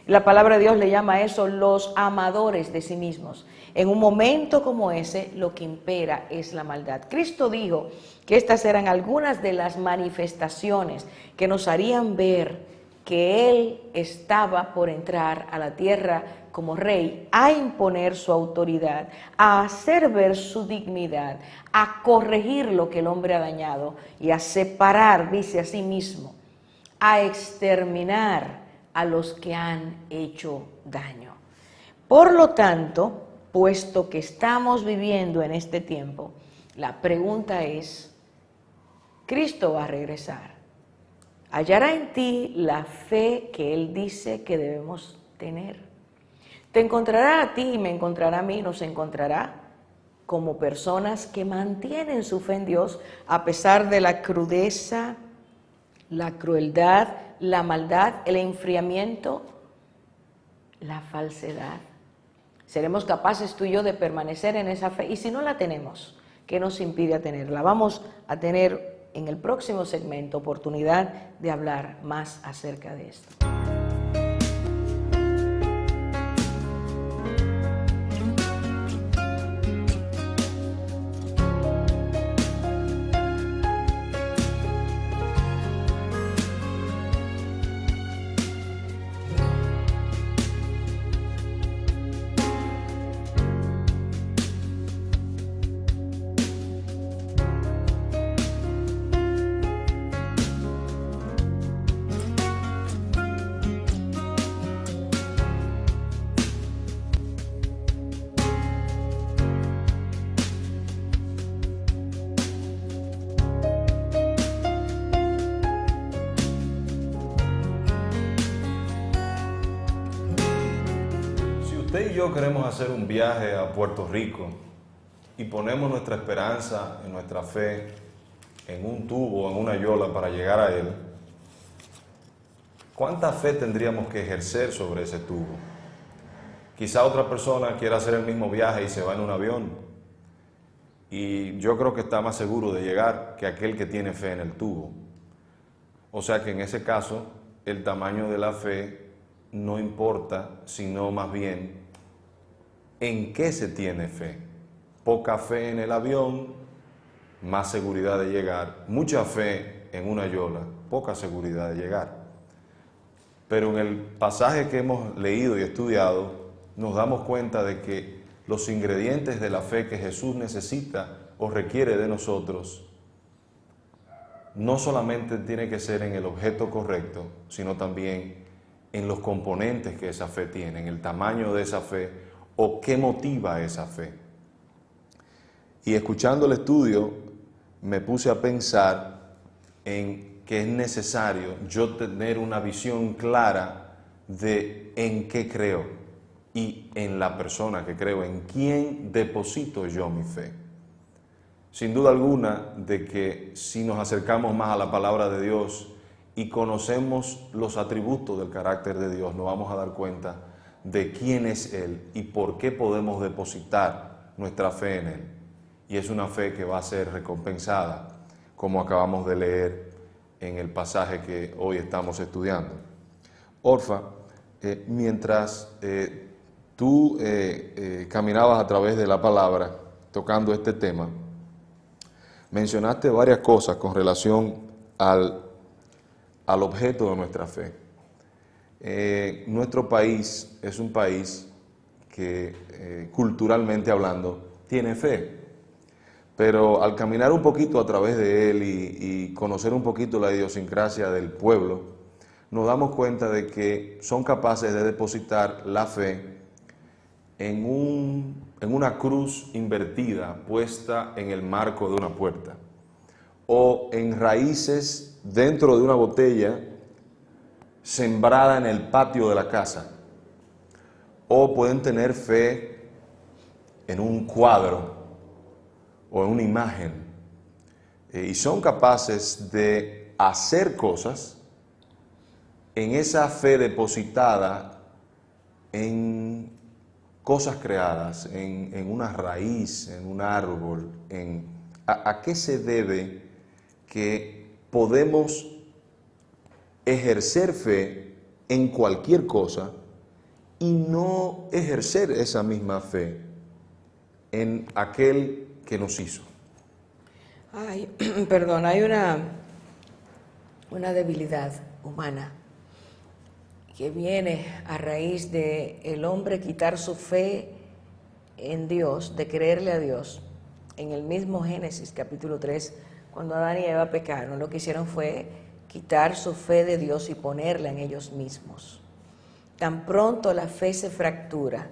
Speaker 3: La palabra de Dios le llama a eso los amadores de sí mismos. En un momento como ese, lo que impera es la maldad. Cristo dijo que estas eran algunas de las manifestaciones que nos harían ver que Él estaba por entrar a la tierra como rey, a imponer su autoridad, a hacer ver su dignidad, a corregir lo que el hombre ha dañado y a separar, dice a sí mismo, a exterminar a los que han hecho daño. Por lo tanto, puesto que estamos viviendo en este tiempo, la pregunta es, ¿Cristo va a regresar? ¿Hallará en ti la fe que Él dice que debemos tener? Te encontrará a ti y me encontrará a mí, nos encontrará como personas que mantienen su fe en Dios a pesar de la crudeza, la crueldad, la maldad, el enfriamiento, la falsedad. ¿Seremos capaces tú y yo de permanecer en esa fe? Y si no la tenemos, ¿qué nos impide tenerla? Vamos a tener en el próximo segmento oportunidad de hablar más acerca de esto.
Speaker 1: usted y yo queremos hacer un viaje a Puerto Rico y ponemos nuestra esperanza en nuestra fe en un tubo, en una yola para llegar a él, ¿cuánta fe tendríamos que ejercer sobre ese tubo? Quizá otra persona quiera hacer el mismo viaje y se va en un avión. Y yo creo que está más seguro de llegar que aquel que tiene fe en el tubo. O sea que en ese caso, el tamaño de la fe no importa, sino más bien en qué se tiene fe. Poca fe en el avión, más seguridad de llegar. Mucha fe en una yola, poca seguridad de llegar. Pero en el pasaje que hemos leído y estudiado, nos damos cuenta de que los ingredientes de la fe que Jesús necesita o requiere de nosotros no solamente tiene que ser en el objeto correcto, sino también en los componentes que esa fe tiene, en el tamaño de esa fe o qué motiva esa fe. Y escuchando el estudio me puse a pensar en que es necesario yo tener una visión clara de en qué creo y en la persona que creo, en quién deposito yo mi fe. Sin duda alguna de que si nos acercamos más a la palabra de Dios y conocemos los atributos del carácter de Dios, nos vamos a dar cuenta de quién es Él y por qué podemos depositar nuestra fe en Él. Y es una fe que va a ser recompensada, como acabamos de leer en el pasaje que hoy estamos estudiando. Orfa, mientras tú caminabas a través de la palabra tocando este tema, mencionaste varias cosas con relación al objeto de nuestra fe. Nuestro país es un país que culturalmente hablando tiene fe, pero al caminar un poquito a través de él y conocer un poquito la idiosincrasia del pueblo, nos damos cuenta de que son capaces de depositar la fe en una cruz invertida puesta en el marco de una puerta, o en raíces dentro de una botella sembrada en el patio de la casa, o pueden tener fe en un cuadro o en una imagen, y son capaces de hacer cosas en esa fe depositada en cosas creadas, en una raíz, en un árbol. ¿A qué se debe que podemos ejercer fe en cualquier cosa y no ejercer esa misma fe en aquel que nos hizo?
Speaker 3: Hay una debilidad humana que viene a raíz de el hombre quitar su fe en Dios, de creerle a Dios. En el mismo Génesis capítulo 3, cuando Adán y Eva pecaron, lo que hicieron fue quitar su fe de Dios y ponerla en ellos mismos. Tan pronto la fe se fractura,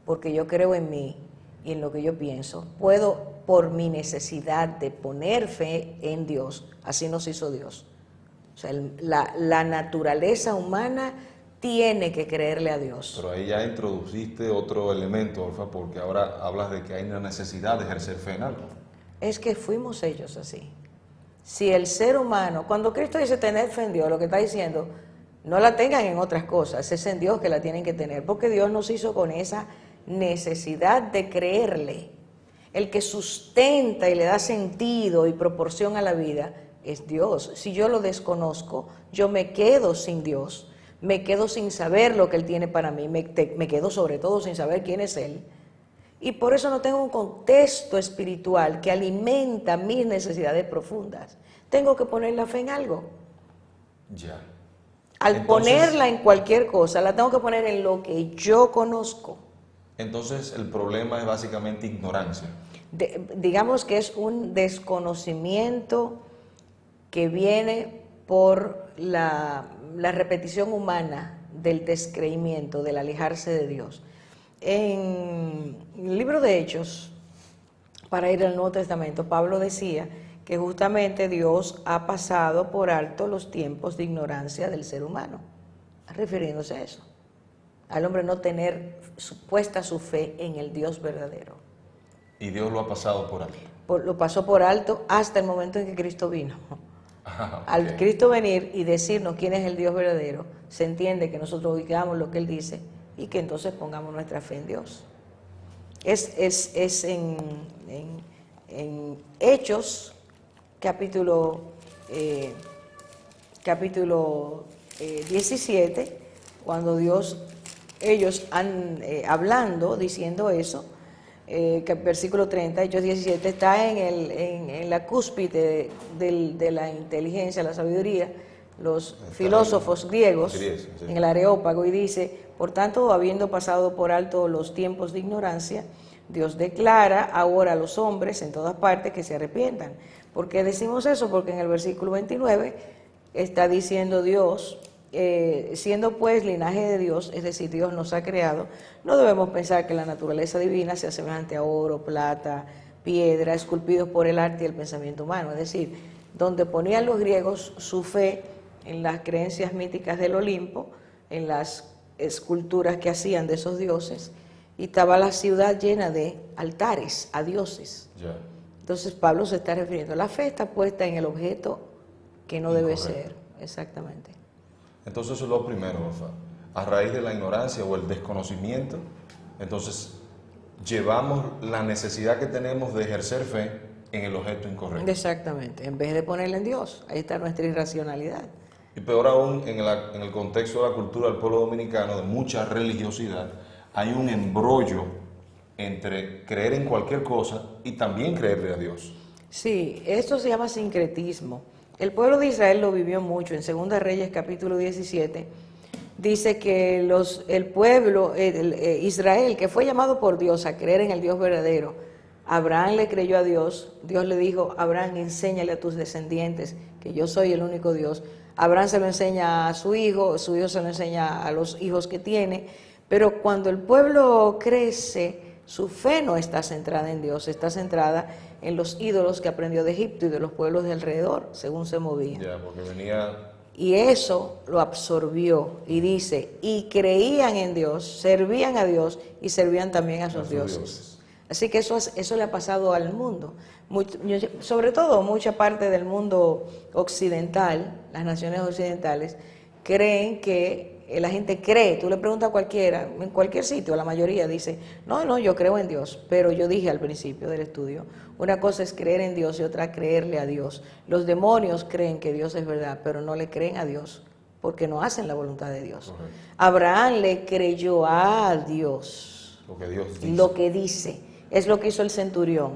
Speaker 3: porque yo creo en mí y en lo que yo pienso, puedo, por mi necesidad de poner fe en Dios, así nos hizo Dios. O sea, la naturaleza humana tiene que creerle a Dios.
Speaker 1: Pero ahí ya introduciste otro elemento, Orfa, porque ahora hablas de que hay una necesidad de ejercer fe en algo.
Speaker 3: Es que fuimos hechos así. Si el ser humano, cuando Cristo dice tener fe en Dios, lo que está diciendo, no la tengan en otras cosas, es en Dios que la tienen que tener, porque Dios nos hizo con esa necesidad de creerle. El que sustenta y le da sentido y proporción a la vida es Dios. Si yo lo desconozco, yo me quedo sin Dios. Me quedo sin saber lo que Él tiene para mí, me quedo sobre todo sin saber quién es Él. Y por eso no tengo un contexto espiritual que alimenta mis necesidades profundas. Tengo que poner la fe en algo.
Speaker 1: Ya.
Speaker 3: Al ponerla en cualquier cosa, la tengo que poner en lo que yo conozco.
Speaker 1: Entonces el problema es básicamente ignorancia.
Speaker 3: Digamos que es un desconocimiento que viene por la repetición humana del descreimiento, del alejarse de Dios. En el libro de Hechos, para ir al Nuevo Testamento, Pablo decía que justamente Dios ha pasado por alto los tiempos de ignorancia del ser humano, refiriéndose a eso. al hombre no tener puesta su fe en el Dios verdadero.
Speaker 1: Y Dios lo ha pasado por alto.
Speaker 3: Lo pasó por alto hasta el momento en que Cristo vino.
Speaker 1: Ah,
Speaker 3: Al
Speaker 1: ok.
Speaker 3: Cristo venir y decirnos quién es el Dios verdadero, se entiende que nosotros ubicamos lo que Él dice y que entonces pongamos nuestra fe en Dios. Es en Hechos, capítulo 17, cuando ellos han hablando, diciendo eso, que versículo 30, Hechos 17, está en la cúspide de la inteligencia, la sabiduría, los filósofos griegos,
Speaker 1: sí.
Speaker 3: en el Areópago, y dice, por tanto, habiendo pasado por alto los tiempos de ignorancia, Dios declara ahora a los hombres en todas partes que se arrepientan. ¿Por qué decimos eso? Porque en el versículo 29 está diciendo Dios, siendo pues linaje de Dios, es decir, Dios nos ha creado, no debemos pensar que la naturaleza divina sea semejante a oro, plata, piedra, esculpidos por el arte y el pensamiento humano. Es decir, donde ponían los griegos su fe en las creencias míticas del Olimpo, en las esculturas que hacían de esos dioses, y estaba la ciudad llena de altares a dioses.
Speaker 1: Ya.
Speaker 3: Entonces Pablo se está refiriendo, la fe está puesta en el objeto que no debe ser, exactamente.
Speaker 1: Entonces eso es lo primero, Orfa. A raíz de la ignorancia o el desconocimiento, entonces llevamos la necesidad que tenemos de ejercer fe en el objeto incorrecto.
Speaker 3: Exactamente, en vez de ponerla en Dios, ahí está nuestra irracionalidad.
Speaker 1: Y peor aún, en el contexto de la cultura del pueblo dominicano, de mucha religiosidad, hay un embrollo entre creer en cualquier cosa y también creerle a Dios.
Speaker 3: Sí, esto se llama sincretismo. El pueblo de Israel lo vivió mucho. En 2 Reyes capítulo 17 dice que el pueblo, Israel, que fue llamado por Dios a creer en el Dios verdadero, Abraham le creyó a Dios. Dios le dijo, Abraham, enséñale a tus descendientes que yo soy el único Dios. Abraham se lo enseña a su hijo se lo enseña a los hijos que tiene. Pero cuando el pueblo crece, su fe no está centrada en Dios, está centrada en los ídolos que aprendió de Egipto y de los pueblos de alrededor, según se movían.
Speaker 1: Ya, porque venía...
Speaker 3: Y eso lo absorbió y dice, y creían en Dios, servían a Dios y servían también a sus dioses. Así que eso le ha pasado al mundo. Sobre todo mucha parte del mundo occidental, las naciones occidentales, creen que la gente cree, tú le preguntas a cualquiera, en cualquier sitio, la mayoría dice, no, yo creo en Dios, pero yo dije al principio del estudio, una cosa es creer en Dios y otra creerle a Dios. Los demonios creen que Dios es verdad, pero no le creen a Dios, porque no hacen la voluntad de Dios.
Speaker 1: Correcto.
Speaker 3: Abraham le creyó a Dios,
Speaker 1: Lo que Dios dice.
Speaker 3: lo que dice, es lo que hizo el centurión.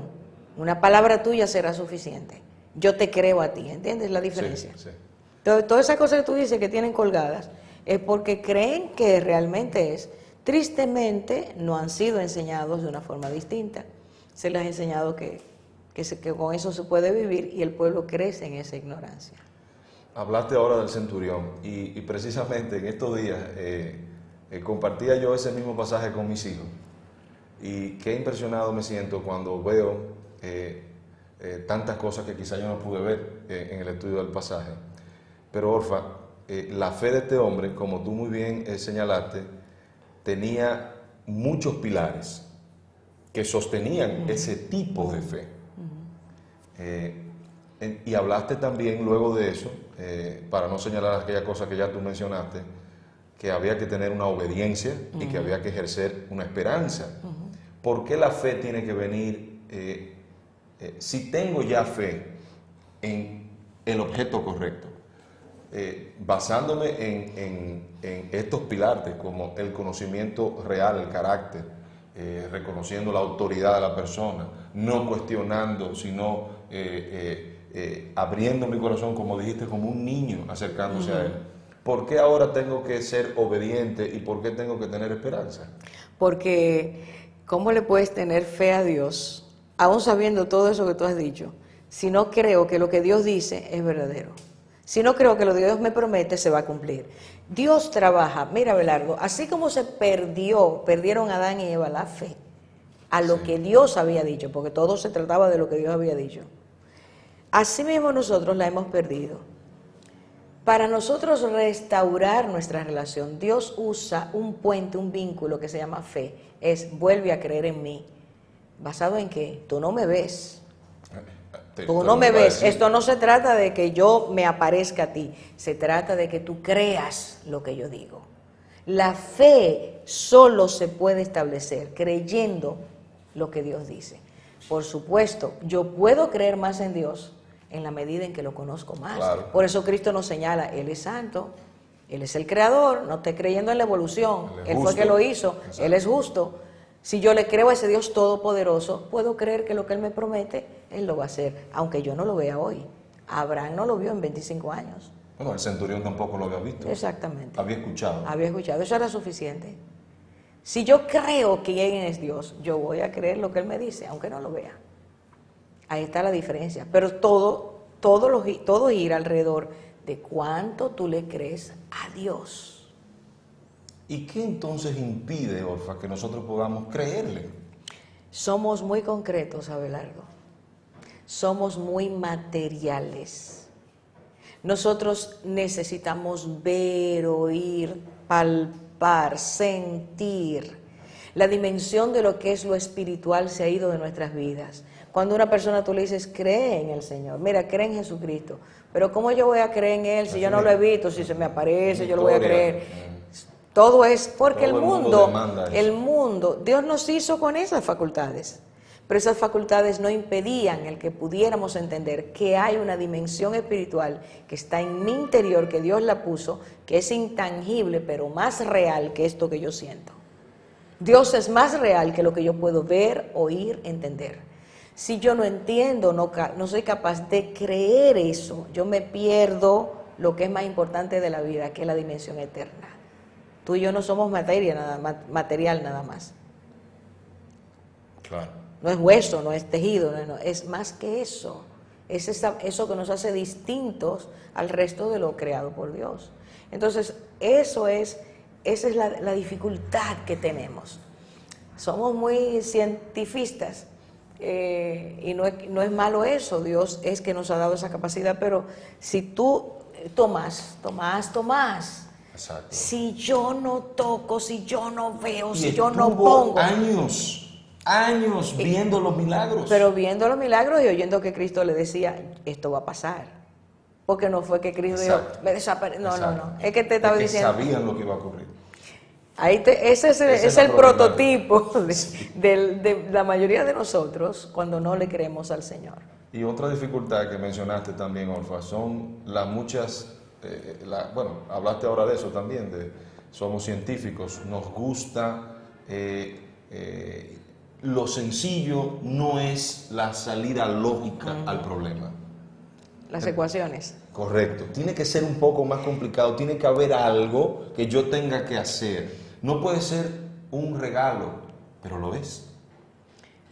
Speaker 3: Una palabra tuya será suficiente. Yo te creo a ti, ¿entiendes la diferencia?
Speaker 1: Sí.
Speaker 3: Entonces, todas esas cosas que tú dices que tienen colgadas, es porque creen que realmente es. Tristemente no han sido enseñados de una forma distinta. Se les ha enseñado que con eso se puede vivir y el pueblo crece en esa ignorancia.
Speaker 1: Hablaste ahora del centurión y precisamente en estos días compartía yo ese mismo pasaje con mis hijos y qué impresionado me siento cuando veo tantas cosas que quizá yo no pude ver en el estudio del pasaje. Pero Orfa, la fe de este hombre, como tú muy bien señalaste, tenía muchos pilares que sostenían ese tipo de fe. Y hablaste también luego de eso, para no señalar aquella cosa que ya tú mencionaste, que había que tener una obediencia y que había que ejercer una esperanza. ¿Por qué la fe tiene que venir? Si tengo ya fe en el objeto correcto, basándome en estos pilares como el conocimiento real, el carácter, reconociendo la autoridad de la persona, no cuestionando, sino abriendo mi corazón, como dijiste, como un niño acercándose a él. ¿Por qué ahora tengo que ser obediente y por qué tengo que tener esperanza?
Speaker 3: Porque ¿cómo le puedes tener fe a Dios, aún sabiendo todo eso que tú has dicho, si no creo que lo que Dios dice es verdadero? Si no creo que lo que Dios me promete se va a cumplir. Dios trabaja, mira Belardo, así como se perdieron Adán y Eva la fe a lo que Dios había dicho, porque todo se trataba de lo que Dios había dicho. Así mismo nosotros la hemos perdido. Para nosotros restaurar nuestra relación, Dios usa un puente, un vínculo que se llama fe. Es, vuelve a creer en mí. ¿Basado en qué? Tú no me ves. Tú no me ves. Esto no se trata de que yo me aparezca a ti. Se trata de que tú creas lo que yo digo. La fe solo se puede establecer creyendo lo que Dios dice. Por supuesto, yo puedo creer más en Dios en la medida en que lo conozco más.
Speaker 1: Claro.
Speaker 3: Por eso Cristo nos señala, Él es santo, Él es el creador, no esté creyendo en la evolución, Él fue el que lo hizo, exacto, Él es justo. Si yo le creo a ese Dios todopoderoso, puedo creer que lo que Él me promete, Él lo va a hacer, aunque yo no lo vea hoy. Abraham no lo vio en 25 años.
Speaker 1: Bueno, el centurión tampoco lo había visto.
Speaker 3: Exactamente.
Speaker 1: Había escuchado.
Speaker 3: Había escuchado, eso era suficiente. Si yo creo que Él es Dios, yo voy a creer lo que Él me dice, aunque no lo vea. Ahí está la diferencia. Pero todo gira alrededor de cuánto tú le crees a Dios.
Speaker 1: ¿Y qué entonces impide, Orfa, que nosotros podamos creerle?
Speaker 3: Somos muy concretos, Abelardo. Somos muy materiales. Nosotros necesitamos ver, oír, palpar, sentir. La dimensión de lo que es lo espiritual se ha ido de nuestras vidas. Cuando una persona tú le dices, cree en el Señor, mira, cree en Jesucristo, pero ¿cómo yo voy a creer en Él si yo no lo he visto? Si se me aparece, yo lo voy a creer. Todo es porque el mundo, Dios nos hizo con esas facultades, pero esas facultades no impedían el que pudiéramos entender que hay una dimensión espiritual que está en mi interior, que Dios la puso, que es intangible, pero más real que esto que yo siento. Dios es más real que lo que yo puedo ver, oír, entender. Si yo no entiendo, no soy capaz de creer eso, yo me pierdo lo que es más importante de la vida, que es la dimensión eterna. Tú y yo no somos material nada más.
Speaker 1: Claro.
Speaker 3: No es hueso, no es tejido, no, es más que eso. Es eso que nos hace distintos al resto de lo creado por Dios. Entonces, esa es la dificultad que tenemos. Somos muy cientifistas. Y no es malo eso, Dios es que nos ha dado esa capacidad, pero si tú Tomás,
Speaker 1: exacto,
Speaker 3: si yo no toco, si yo no veo,
Speaker 1: y
Speaker 3: si yo no pongo,
Speaker 1: años viendo los milagros,
Speaker 3: pero viendo los milagros y oyendo que Cristo le decía, esto va a pasar, porque no fue que Cristo dijo, me desaparece, no, es que te estaba diciendo,
Speaker 1: sabían lo que iba a ocurrir.
Speaker 3: Ese es el prototipo de la mayoría de nosotros cuando no le creemos al Señor.
Speaker 1: Y otra dificultad que mencionaste también, Orfa, son las muchas, hablaste ahora de eso también, somos científicos, nos gusta, lo sencillo no es la salida lógica al problema.
Speaker 3: Las ecuaciones.
Speaker 1: Correcto, tiene que ser un poco más complicado, tiene que haber algo que yo tenga que hacer. No puede ser un regalo, pero lo es.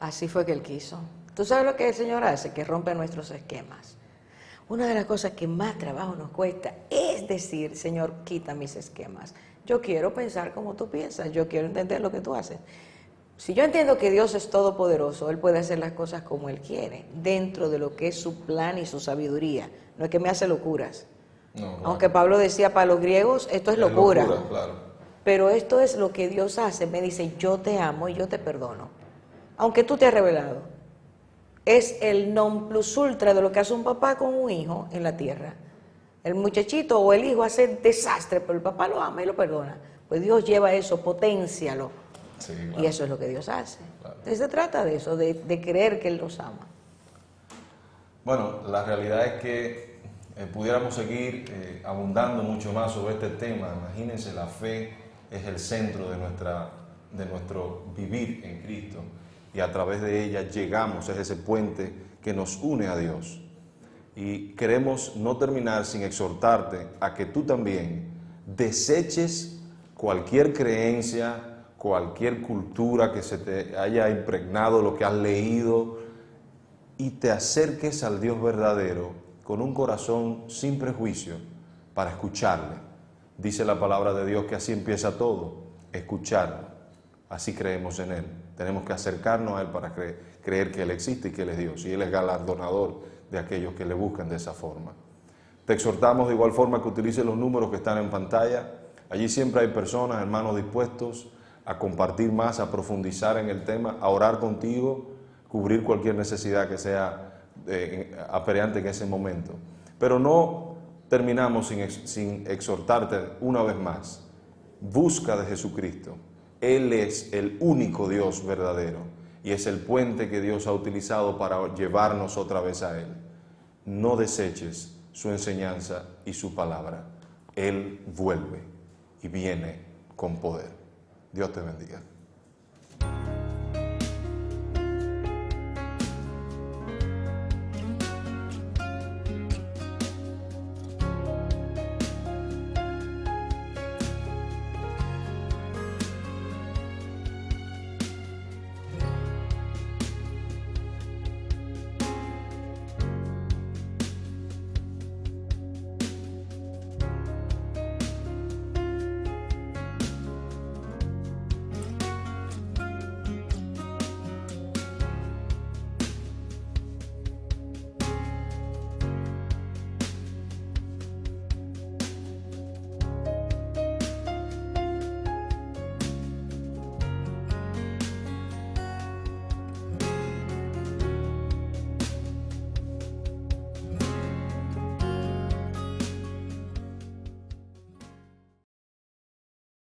Speaker 3: Así fue que Él quiso. ¿Tú sabes lo que el Señor hace? Que rompe nuestros esquemas. Una de las cosas que más trabajo nos cuesta es decir, Señor, quita mis esquemas. Yo quiero pensar como tú piensas, yo quiero entender lo que tú haces. Si yo entiendo que Dios es todopoderoso, Él puede hacer las cosas como Él quiere, dentro de lo que es su plan y su sabiduría. No es que me hace locuras. No, claro. Aunque Pablo decía, para los griegos, esto es locura.
Speaker 1: Claro.
Speaker 3: Pero esto es lo que Dios hace. Me dice, yo te amo y yo te perdono. Aunque tú te has revelado. Es el non plus ultra de lo que hace un papá con un hijo en la tierra. El muchachito o el hijo hace desastre, pero el papá lo ama y lo perdona. Pues Dios lleva eso, potencialo. Sí, claro. Y eso es lo que Dios hace. Claro. Entonces se trata de eso, de creer que Él los ama.
Speaker 1: Bueno, la realidad es que pudiéramos seguir abundando mucho más sobre este tema. Imagínense, la fe es el centro de nuestro vivir en Cristo, y a través de ella llegamos, es ese puente que nos une a Dios. Y queremos no terminar sin exhortarte a que tú también deseches cualquier creencia, cualquier cultura que se te haya impregnado, lo que has leído, y te acerques al Dios verdadero con un corazón sin prejuicio para escucharle. Dice la palabra de Dios que así empieza todo, escucharlo. Así creemos en Él. Tenemos que acercarnos a Él para creer que Él existe y que Él es Dios. Y Él es galardonador de aquellos que le buscan de esa forma. Te exhortamos de igual forma que utilices los números que están en pantalla. Allí siempre hay personas, hermanos, dispuestos a compartir más, a profundizar en el tema, a orar contigo, cubrir cualquier necesidad que sea apremiante en ese momento. Pero no terminamos sin exhortarte una vez más. Busca de Jesucristo. Él es el único Dios verdadero y es el puente que Dios ha utilizado para llevarnos otra vez a Él. No deseches su enseñanza y su palabra. Él vuelve y viene con poder. Dios te bendiga.